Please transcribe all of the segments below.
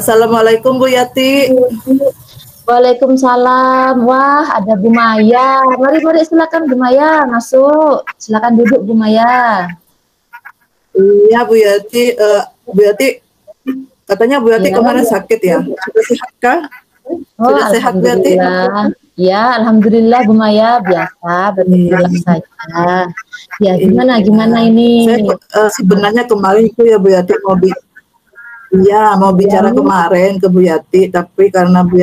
Assalamualaikum Bu Yati. Waalaikumsalam. Wah, ada Bu Maya. Mari silakan Bu Maya masuk. Silakan duduk Bu Maya. Iya Bu Yati, Bu Yati katanya Bu Yati Ya. kemarin sakit ya? Sudah sehat kah? Oh, Sudah sehat Bu Yati? alhamdulillah. Ya, alhamdulillah Bu Maya, biasa Iya. bergejolak saja. Ya, Iya. gimana ini? Saya sebenarnya kemarin itu ya Bu Yati mau bicara kemarin ke Bu Yati, tapi karena Bu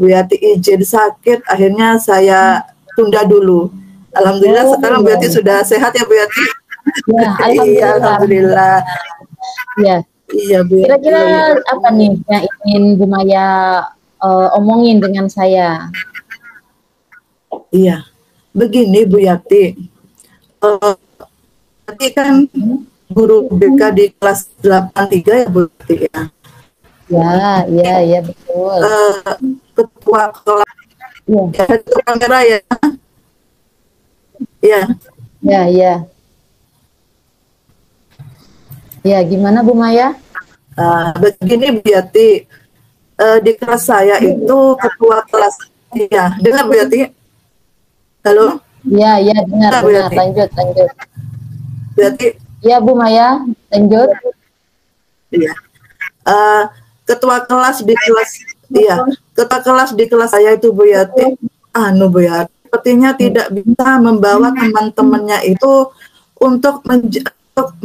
Yati izin sakit, akhirnya saya tunda dulu. Alhamdulillah sekarang Bu Yati sudah sehat ya Bu Yati. Ya, Iya, alhamdulillah. Ya. Iya Bu. Kira-kira apa nih yang ingin Bu Maya omongin dengan saya? Iya, begini Bu Yati. Tadi kan guru BK di kelas 83 ya Bu Yati ya. Ya, betul. Ketua kelas ya, itu kamera ya. Ya. Ya, gimana Bu Maya? Begini Bu Yati, di kelas saya itu ketua kelas, ya dengar Bu Yati? Halo? Ya, dengar. Lanjut. Bu Yati? Ya Bu Maya, lanjut. Iya. Ketua kelas di kelas saya itu Bu Yati, Bu Yati, sepertinya tidak bisa membawa teman-temannya itu untuk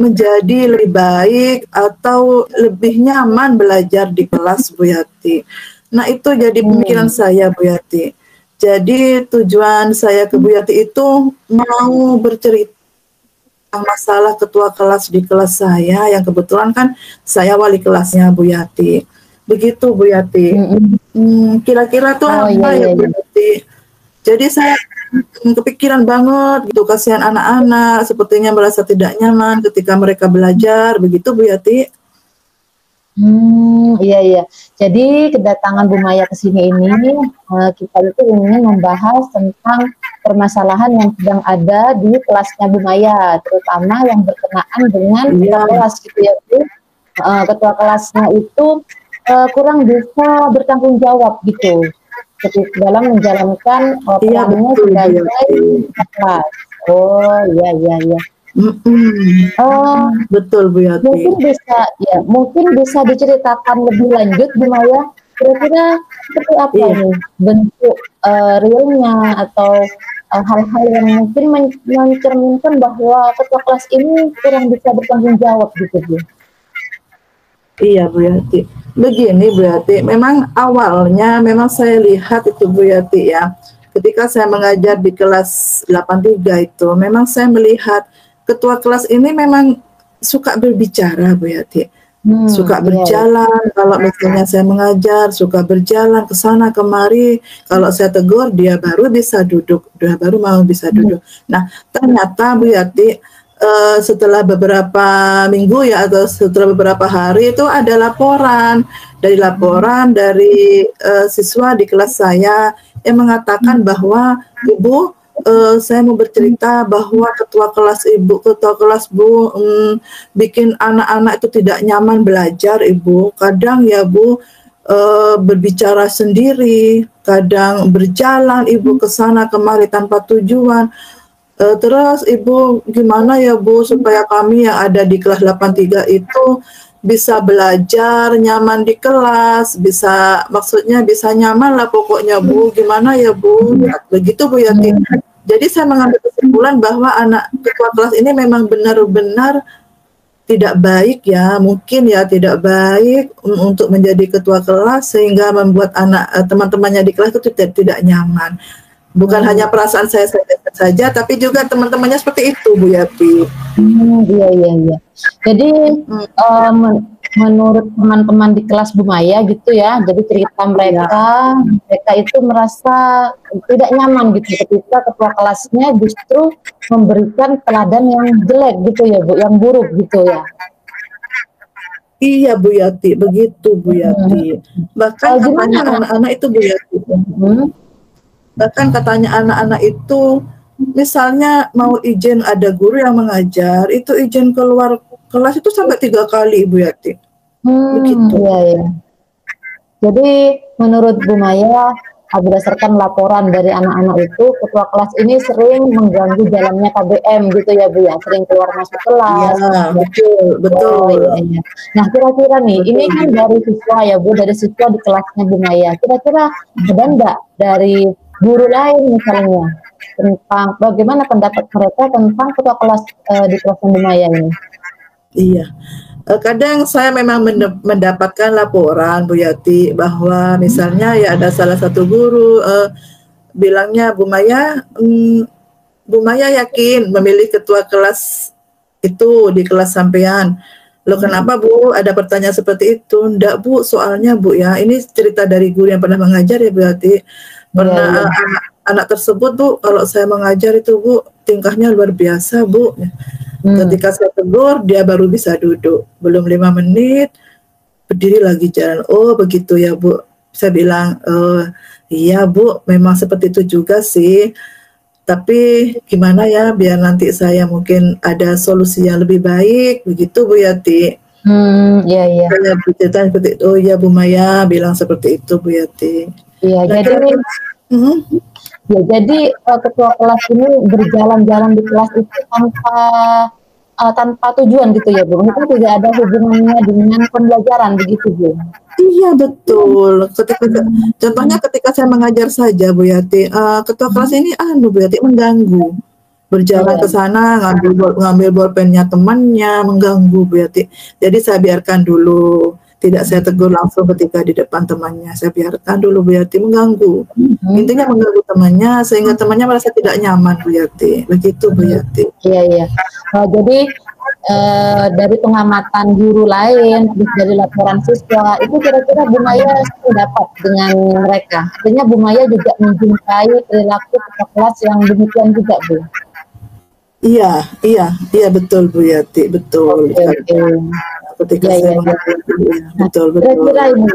menjadi lebih baik atau lebih nyaman belajar di kelas Bu Yati. Nah itu jadi pemikiran saya Bu Yati. Jadi tujuan saya ke Bu Yati itu mau bercerita masalah ketua kelas di kelas saya, yang kebetulan kan saya wali kelasnya Bu Yati. Begitu Bu Yati. Kira-kira tuh apa ya Bu Yati? Jadi saya kepikiran banget gitu, kasihan anak-anak sepertinya merasa tidak nyaman ketika mereka belajar, begitu Bu Yati. Iya. Jadi kedatangan Bu Maya ke sini ini kita itu ingin membahas tentang permasalahan yang sedang ada di kelasnya Bu Maya, terutama yang berkenaan dengan ketua kelas gitu ya Bu. Ketua kelasnya itu kurang bisa bertanggung jawab gitu dalam menjalankan perannya sebagai kelas. Oh iya. Betul Bu Yati. Mungkin bisa diceritakan lebih lanjut Bu Maya, kira-kira seperti apa nih bentuk realnya atau hal-hal yang mungkin mencerminkan bahwa ketua kelas ini kurang bisa bertanggung jawab gitu Bu. Iya Bu Yati. Begini Bu Yati, memang awalnya saya lihat itu Bu Yati ya, ketika saya mengajar di kelas 83 itu, memang saya melihat ketua kelas ini memang suka berbicara Bu Yati. Suka berjalan, kalau misalnya saya mengajar, suka berjalan ke sana kemari, kalau saya tegur dia baru bisa duduk, dia baru mau bisa duduk. Nah ternyata Bu Yati, setelah beberapa minggu ya atau setelah beberapa hari itu ada laporan dari siswa di kelas saya yang mengatakan bahwa Ibu, saya mau bercerita bahwa ketua kelas Bu bikin anak-anak itu tidak nyaman belajar Ibu. Kadang ya Bu berbicara sendiri, kadang berjalan Ibu ke sana kemari tanpa tujuan. Terus Ibu gimana ya Bu supaya kami yang ada di kelas 83 itu bisa belajar nyaman di kelas, maksudnya bisa nyaman lah pokoknya Bu, gimana ya Bu? Begitu Bu Yati. Jadi saya mengambil kesimpulan bahwa anak ketua kelas ini memang benar-benar tidak baik ya, mungkin ya tidak baik untuk menjadi ketua kelas sehingga membuat teman-temannya di kelas itu tidak nyaman. Bukan hanya perasaan saya saja, tapi juga teman-temannya seperti itu, Bu Yati. Iya. Jadi menurut teman-teman di kelas Bu Maya gitu ya, jadi cerita mereka itu merasa tidak nyaman gitu ketika ketua kelasnya justru memberikan teladan yang jelek gitu ya Bu, yang buruk gitu ya. Iya Bu Yati, begitu Bu Yati. Bahkan katanya anak-anak itu Bu Yati. Bahkan katanya anak-anak itu, misalnya mau izin, ada guru yang mengajar, itu izin keluar kelas itu sampai 3 kali Bu Yati. Begitu. Iya. Jadi menurut Bu Maya, berdasarkan laporan dari anak-anak itu, ketua kelas ini sering mengganggu jalannya KBM gitu ya Bu ya, sering keluar masuk Iya, kelas. Ya. betul, Oh betul, iya, iya. Nah kira-kira nih, ini betul. kan dari siswa ya Bu, dari siswa di kelasnya Bu Maya. Kira-kira ada enggak dari guru lain misalnya tentang bagaimana pendapat mereka tentang ketua kelas di kelasnya Bu Maya ini? Iya. Kadang saya memang mendapatkan laporan Bu Yati bahwa misalnya ya ada salah satu guru bilangnya Bu Maya yakin memilih ketua kelas itu di kelas sampean. Loh kenapa Bu? Ada pertanyaan seperti itu? Enggak Bu, soalnya Bu ya, ini cerita dari guru yang pernah mengajar ya Bu Yati. Iya, Pernah iya. anak tersebut Bu, kalau saya mengajar itu Bu, tingkahnya luar biasa Bu. Ketika saya tegur, dia baru bisa duduk. Belum 5 menit, berdiri lagi jalan. Oh begitu ya Bu. Saya bilang, iya Bu, memang seperti itu juga sih. Tapi gimana ya biar nanti saya mungkin ada solusi yang lebih baik. Begitu Bu Yati. Iya, iya. Saya bercerita seperti itu. Oh ya Bu Maya bilang seperti itu Bu Yati. Iya, Nah, jadi Mhm. ya jadi ketua kelas ini berjalan-jalan di kelas itu tanpa tujuan gitu ya Bu. Itu tidak ada hubungannya dengan pembelajaran begitu Bu. Iya betul. Contohnya ketika saya mengajar saja Bu Yati, ketua kelas ini Bu Yati mengganggu. Berjalan Iya. ke sana ngambil bolpennya temannya, mengganggu Bu Yati. Jadi saya biarkan dulu. Tidak saya tegur langsung ketika di depan temannya. Saya biarkan dulu Bu Yati mengganggu. Intinya mengganggu temannya sehingga temannya merasa tidak nyaman Bu Yati. Begitu Bu Yati. Iya, iya. Jadi dari pengamatan guru lain, dari laporan siswa, itu kira-kira Bu Maya sependapat dengan mereka. Artinya Bu Maya juga menjumpai perilaku ketua kelas yang demikian juga Bu. Iya betul Bu Yati, betul. Oke. Ketika Ya, saya ya, ya. betul. Kira-kira ini,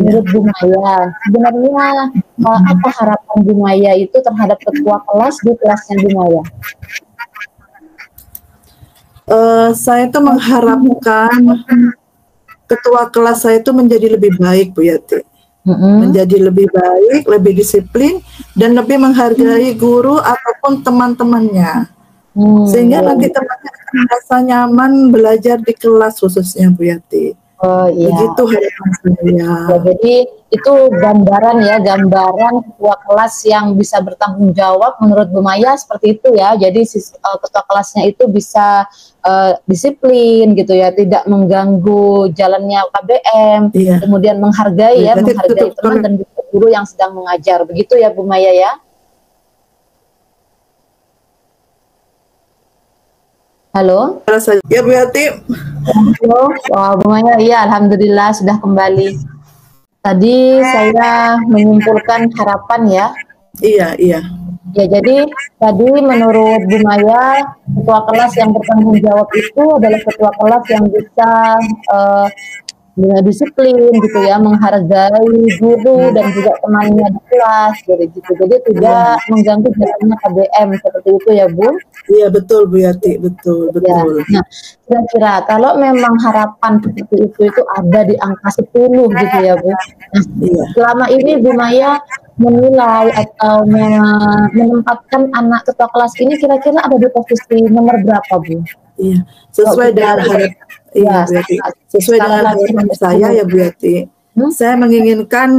menurut Bu Maya, sebenarnya apa harapan Bu Maya itu terhadap ketua kelas di kelasnya Bu Maya? Saya itu mengharapkan ketua kelas saya itu menjadi lebih baik Bu Yati. Menjadi lebih baik, lebih disiplin, dan lebih menghargai guru ataupun teman-temannya. Sehingga nanti temannya akan merasa nyaman belajar di kelas khususnya Bu Yati. Oh iya. Begitu harapan saya. Ya, jadi itu gambaran ketua kelas yang bisa bertanggung jawab menurut Bu Maya seperti itu ya. Jadi ketua kelasnya itu bisa disiplin gitu ya, tidak mengganggu jalannya KBM, Iya. kemudian menghargai menghargai teman dan guru yang sedang mengajar. Begitu ya Bu Maya ya. Halo? Ya Bu Yati. Halo, Bu Maya, iya alhamdulillah sudah kembali. Tadi saya menyimpulkan harapan ya. Iya. Ya jadi tadi menurut Bu Maya, ketua kelas yang bertanggung jawab itu adalah ketua kelas yang bisa disiplin gitu ya, menghargai guru dan juga temannya di kelas gitu. Jadi tidak mengganggu jalannya KBM seperti itu ya Bu. Iya betul Bu Yati, betul. Ya. Nah, kira-kira kalau memang harapan seperti itu ada di angka 10 gitu ya Bu. Nah, selama ini Bu Maya menilai atau menempatkan anak ketua kelas ini kira-kira ada di posisi nomor berapa Bu? Iya, sesuai dengan harapan saya ya Bu Yati. Saya menginginkan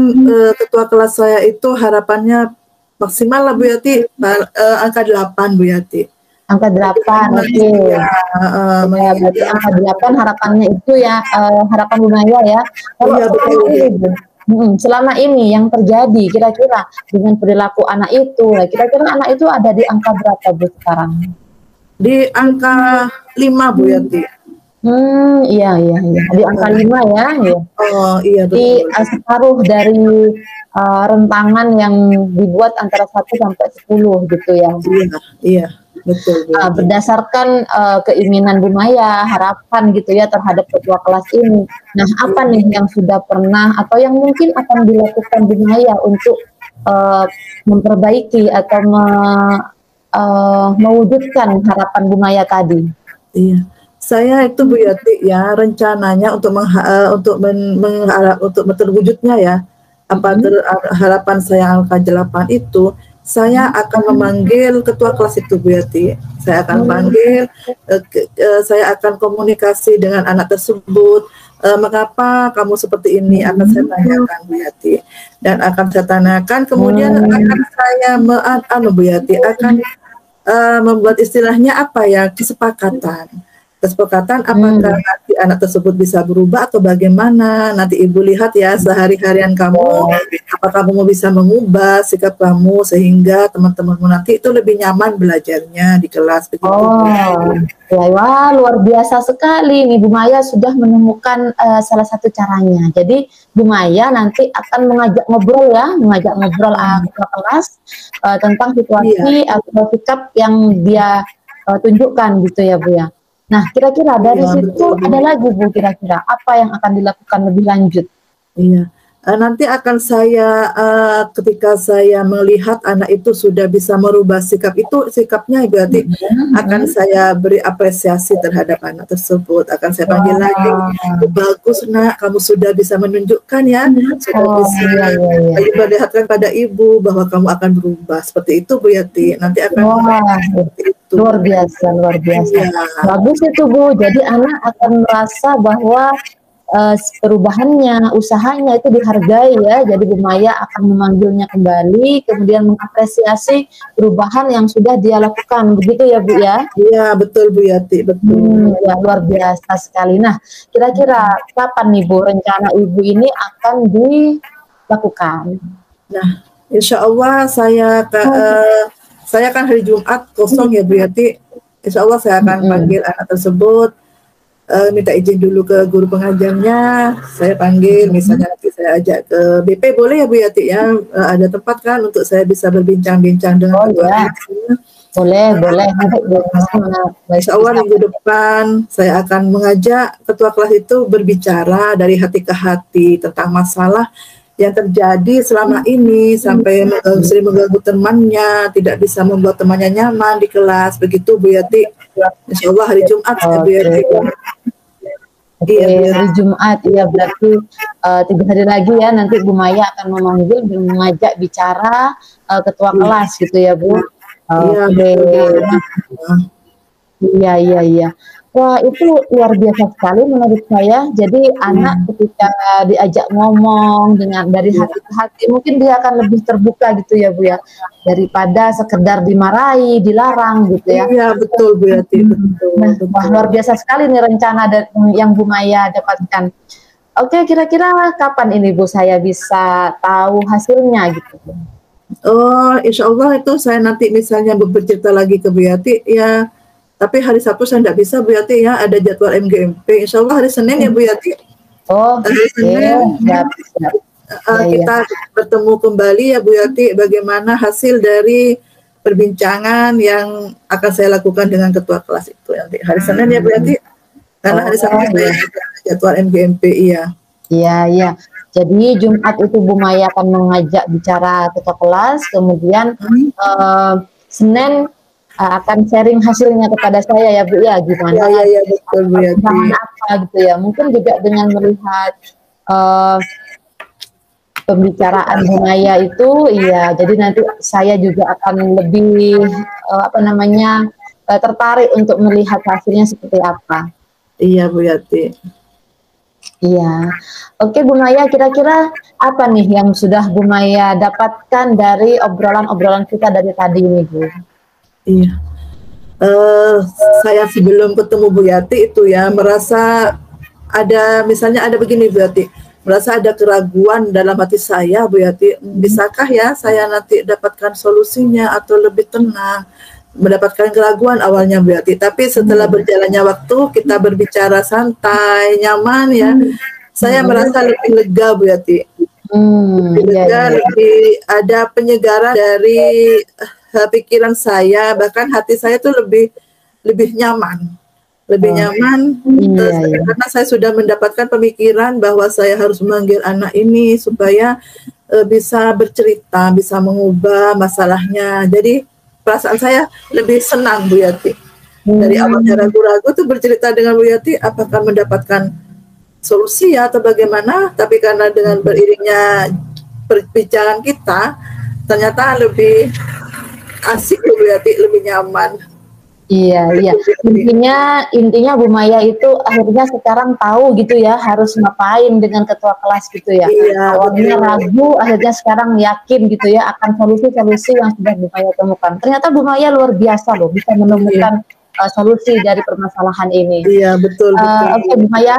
ketua kelas saya itu harapannya maksimal lah Bu Yati, angka 8 Bu Yati. Angka 8, oke. Berarti angka 8 harapannya itu ya, harapan Bu Maya ya. Kalau selama ini yang terjadi kira-kira dengan perilaku anak itu, kira-kira anak itu ada di angka berapa Bu sekarang? Di angka 5 Bu Yati. Iya. Di angka 5 ya. Oh iya betul. Di separuh dari rentangan yang dibuat antara 1 sampai 10 gitu ya. Iya. Betul. Berdasarkan keinginan Bu Maya, harapan gitu ya terhadap ketua kelas ini. Nah, apa nih yang sudah pernah atau yang mungkin akan dilakukan Bu Maya untuk memperbaiki atau mewujudkan harapan Bu Maya tadi? Iya. Saya itu Bu Yati ya rencananya untuk untuk terwujudnya ya harapan saya angka 8 itu saya akan memanggil ketua kelas itu Bu Yati. Saya akan panggil, saya akan komunikasi dengan anak tersebut. Mengapa kamu seperti ini? Akan saya tanyakan Bu Yati, dan akan saya tanyakan. Kemudian akan saya Bu Yati akan membuat istilahnya apa ya, kesepakatan apakah nanti anak tersebut bisa berubah atau bagaimana. Nanti Ibu lihat ya sehari-harian kamu, apakah kamu bisa mengubah sikap kamu sehingga teman-temanmu nanti itu lebih nyaman belajarnya di kelas begitu. Wah, luar biasa sekali nih Bu Maya sudah menemukan salah satu caranya. Jadi Bu Maya nanti akan mengajak ngobrol ke kelas tentang situasi atau sikap yang dia tunjukkan gitu ya Bu ya. Nah, kira-kira dari situ ada lagi Bu, kira-kira apa yang akan dilakukan lebih lanjut? Iya, nanti akan saya ketika saya melihat anak itu sudah bisa merubah sikapnya berarti akan saya beri apresiasi terhadap anak tersebut. Akan saya panggil lagi, bagus Nak, kamu sudah bisa menunjukkan ya, sudah bisa memperlihatkan pada Ibu bahwa kamu akan berubah seperti itu Bu Yati. Nanti akan luar biasa. Bagus itu Bu, jadi anak akan merasa bahwa perubahannya, usahanya itu dihargai ya. Jadi Bu Maya akan memanggilnya kembali, kemudian mengapresiasi perubahan yang sudah dia lakukan, begitu ya Bu ya? Iya betul Bu Yati, betul. Ya luar biasa sekali. Nah, kira-kira kapan nih Bu rencana Ibu ini akan dilakukan? Nah, insya Allah saya kan hari Jumat kosong ya Bu Yati. Insya Allah saya akan panggil anak tersebut, minta izin dulu ke guru pengajarnya, saya panggil, misalnya nanti saya ajak ke BP, boleh ya Bu Yati ya, ada tempat kan untuk saya bisa berbincang-bincang dengan ketua. Boleh. Insya Allah minggu depan saya akan mengajak ketua kelas itu berbicara dari hati ke hati tentang masalah yang terjadi selama ini sampai sering mengganggu temannya, tidak bisa membuat temannya nyaman di kelas, begitu Bu Yati. Insya Allah hari Jumat Bu Yati. Hari Jumat ya, berarti 3 hari lagi ya nanti Bu Maya akan memanggil dan mengajak bicara ketua kelas gitu ya Bu. Iya. Wah, itu luar biasa sekali menurut saya. Jadi anak ketika diajak ngomong dari hati ke hati, mungkin dia akan lebih terbuka gitu ya Bu ya, daripada sekedar dimarahi, dilarang gitu ya. Iya betul Bu Yati. Wah, luar biasa sekali nih rencana yang Bu Maya dapatkan. Oke, kira-kira kapan ini Bu saya bisa tahu hasilnya gitu? Oh, insya Allah itu saya nanti misalnya bercerita lagi ke Bu Yati ya. Tapi hari Sabtu saya tidak bisa Bu Yati ya, ada jadwal MGMP. Insya Allah hari Senin ya Bu Yati. Hari Senin kita bertemu kembali ya Bu Yati, bagaimana hasil dari perbincangan yang akan saya lakukan dengan ketua kelas itu nanti hari Senin ya Bu Yati. Karena hari Sabtu saya ada jadwal MGMP Iya. Jadi Jumat itu Bu Maya akan mengajak bicara ketua kelas, kemudian Senin akan sharing hasilnya kepada saya ya Bu ya, gimana betul Bu Yati. Apa gitu ya, mungkin juga dengan melihat pembicaraan Bu Maya itu iya, jadi nanti saya juga akan lebih tertarik untuk melihat hasilnya seperti apa. Iya Bu Yati. Iya, oke Bu Maya, kira-kira apa nih yang sudah Bu Maya dapatkan dari obrolan-obrolan kita dari tadi ini Bu? Iya, saya sebelum ketemu Bu Yati itu ya merasa misalnya ada begini Bu Yati, merasa ada keraguan dalam hati saya Bu Yati, bisakah ya saya nanti dapatkan solusinya atau lebih tenang, mendapatkan keraguan awalnya Bu Yati, tapi setelah berjalannya waktu kita berbicara santai, nyaman ya, saya merasa lebih lega Bu Yati. Lebih ada penyegaran dari pikiran saya, bahkan hati saya tuh lebih nyaman, karena saya sudah mendapatkan pemikiran bahwa saya harus memanggil anak ini supaya bisa bercerita, bisa mengubah masalahnya. Jadi perasaan saya lebih senang Bu Yati. Dari awalnya ragu-ragu tuh bercerita dengan Bu Yati apakah mendapatkan solusi ya atau bagaimana, tapi karena dengan beriringnya perbincangan kita ternyata lebih asik Bu Yati, lebih nyaman. Iya, iya. Intinya Bu Maya itu akhirnya sekarang tahu gitu ya harus ngapain dengan ketua kelas gitu ya. Iya, Awalnya betul. ragu, akhirnya sekarang yakin gitu ya akan solusi-solusi yang sudah Bu Maya temukan. Ternyata Bu Maya luar biasa loh, bisa menemukan solusi dari permasalahan ini. Iya, betul. Oke, Bu Maya,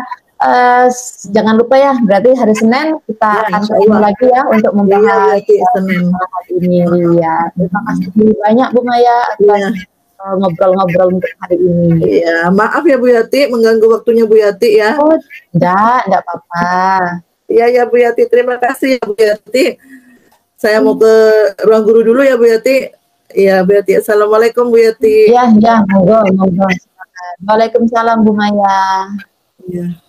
jangan lupa ya, berarti hari Senin kita akan ketemu lagi ya untuk membahas permasalahan ini. Ya, terima kasih banyak Bu Maya atas ngobrol-ngobrol untuk hari ini. Iya, maaf ya Bu Yati mengganggu waktunya Bu Yati ya. Oh, enggak apa-apa. Iya ya Bu Yati, terima kasih ya Bu Yati. Saya mau ke ruang guru dulu ya Bu Yati. Iya Bu Yati, assalamualaikum Bu Yati. Iya, monggo. Waalaikumsalam Bu Maya. Iya.